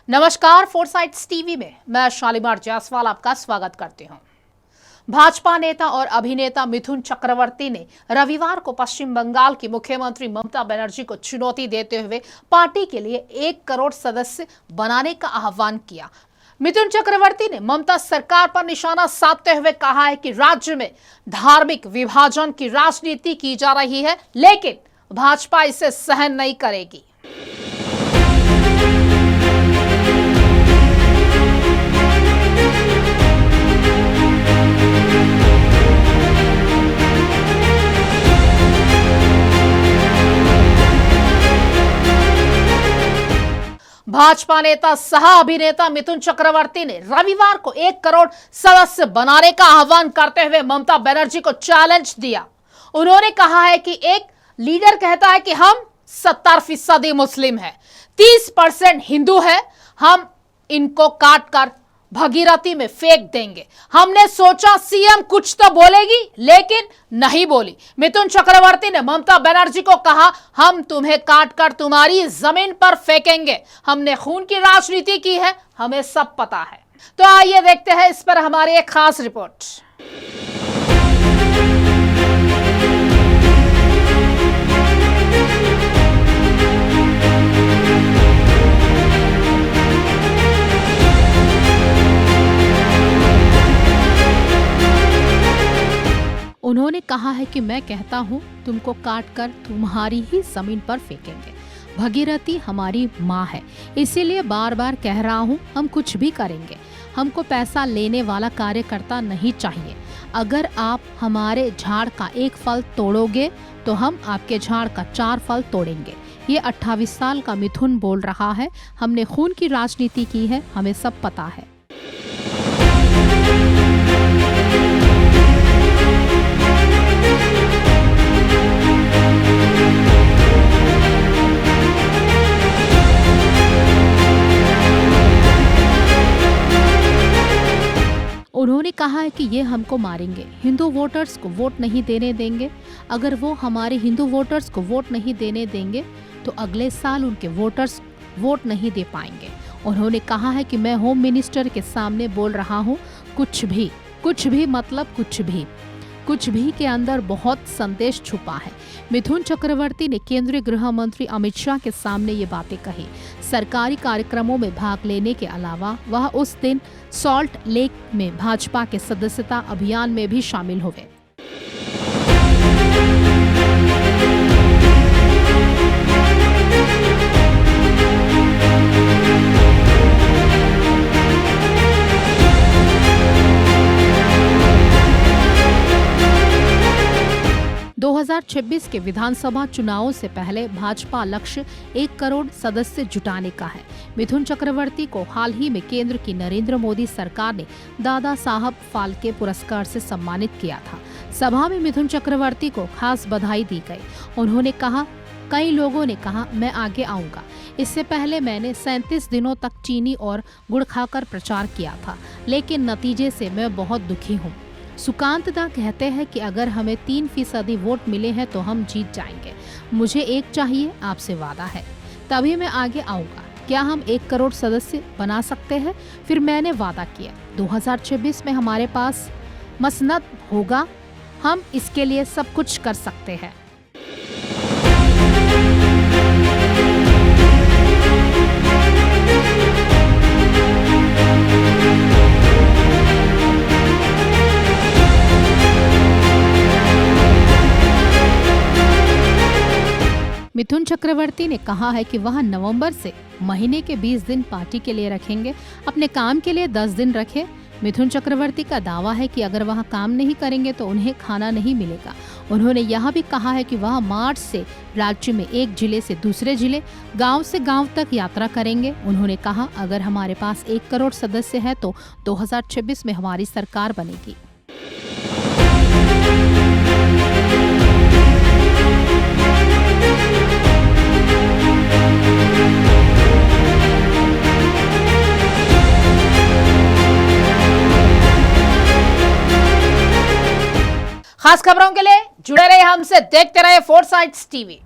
नमस्कार, फोरसाइट्स टीवी में मैं शालीमार जायसवाल आपका स्वागत करती हूं। भाजपा नेता और अभिनेता मिथुन चक्रवर्ती ने रविवार को पश्चिम बंगाल की मुख्यमंत्री ममता बनर्जी को चुनौती देते हुए पार्टी के लिए 1 करोड़ सदस्य बनाने का आह्वान किया। मिथुन चक्रवर्ती ने ममता सरकार पर निशाना साधते हुए कहा है कि राज्य में धार्मिक विभाजन की राजनीति की जा रही है, लेकिन भाजपा इसे सहन नहीं करेगी। भाजपा नेता सह अभिनेता मिथुन चक्रवर्ती ने रविवार को 1 करोड़ सदस्य बनाने का आह्वान करते हुए ममता बनर्जी को चैलेंज दिया। उन्होंने कहा है कि एक लीडर कहता है कि हम 70% मुस्लिम हैं, 30% हिंदू है, हम इनको काट कर भगीरथी में फेंक देंगे। हमने सोचा सीएम कुछ तो बोलेगी, लेकिन नहीं बोली। मिथुन चक्रवर्ती ने ममता बनर्जी को कहा, हम तुम्हें काट कर तुम्हारी जमीन पर फेंकेंगे। हमने खून की राजनीति की है, हमें सब पता है। तो आइए देखते हैं इस पर हमारी एक खास रिपोर्ट। उन्होंने कहा है कि मैं कहता हूं तुमको काट कर तुम्हारी ही जमीन पर फेंकेंगे। भगीरथी हमारी माँ है, इसीलिए बार बार कह रहा हूं हम कुछ भी करेंगे। हमको पैसा लेने वाला कार्यकर्ता नहीं चाहिए। अगर आप हमारे झाड़ का 1 फल तोड़ोगे तो हम आपके झाड़ का 4 फल तोड़ेंगे। ये 28 साल का मिथुन बोल रहा है। हमने खून की राजनीति की है, हमें सब पता है। उन्होंने कहा है कि ये हमको मारेंगे, हिंदू वोटर्स को वोट नहीं देने देंगे। अगर वो हमारे हिंदू वोटर्स को वोट नहीं देने देंगे तो अगले साल उनके वोटर्स वोट नहीं दे पाएंगे। उन्होंने कहा है कि मैं होम मिनिस्टर के सामने बोल रहा हूँ कुछ भी मतलब कुछ भी के अंदर बहुत संदेश छुपा है। मिथुन चक्रवर्ती ने केंद्रीय गृह मंत्री अमित शाह के सामने ये बातें कही। सरकारी कार्यक्रमों में भाग लेने के अलावा वह उस दिन सॉल्ट लेक में भाजपा के सदस्यता अभियान में भी शामिल हुए। दो 2026 के विधानसभा चुनावों से पहले भाजपा लक्ष्य 1 करोड़ सदस्य जुटाने का है। मिथुन चक्रवर्ती को हाल ही में केंद्र की नरेंद्र मोदी सरकार ने दादा साहब फाल्के पुरस्कार से सम्मानित किया था। सभा में मिथुन चक्रवर्ती को खास बधाई दी गई। उन्होंने कहा, कई लोगों ने कहा मैं आगे आऊंगा। इससे पहले मैंने 37 दिनों तक चीनी और गुड़ खाकर प्रचार किया था, लेकिन नतीजे से मैं बहुत दुखी हूँ। सुकांत दा कहते हैं कि अगर हमें 3% वोट मिले हैं तो हम जीत जाएंगे। मुझे एक चाहिए, आपसे वादा है, तभी मैं आगे आऊंगा। क्या हम 1 करोड़ सदस्य बना सकते हैं? फिर मैंने वादा किया 2026 में हमारे पास मसनद होगा, हम इसके लिए सब कुछ कर सकते हैं। मिथुन चक्रवर्ती ने कहा है कि वह नवंबर से महीने के 20 दिन पार्टी के लिए रखेंगे, अपने काम के लिए 10 दिन रखे। मिथुन चक्रवर्ती का दावा है कि अगर वह काम नहीं करेंगे तो उन्हें खाना नहीं मिलेगा। उन्होंने यह भी कहा है कि वह मार्च से राज्य में एक जिले से दूसरे जिले, गांव से गांव तक यात्रा करेंगे। उन्होंने कहा, अगर हमारे पास 1 करोड़ सदस्य है तो 2026 में हमारी सरकार बनेगी। खास खबरों के लिए जुड़े रहे हमसे, देखते रहे फोरसाइट्स टीवी।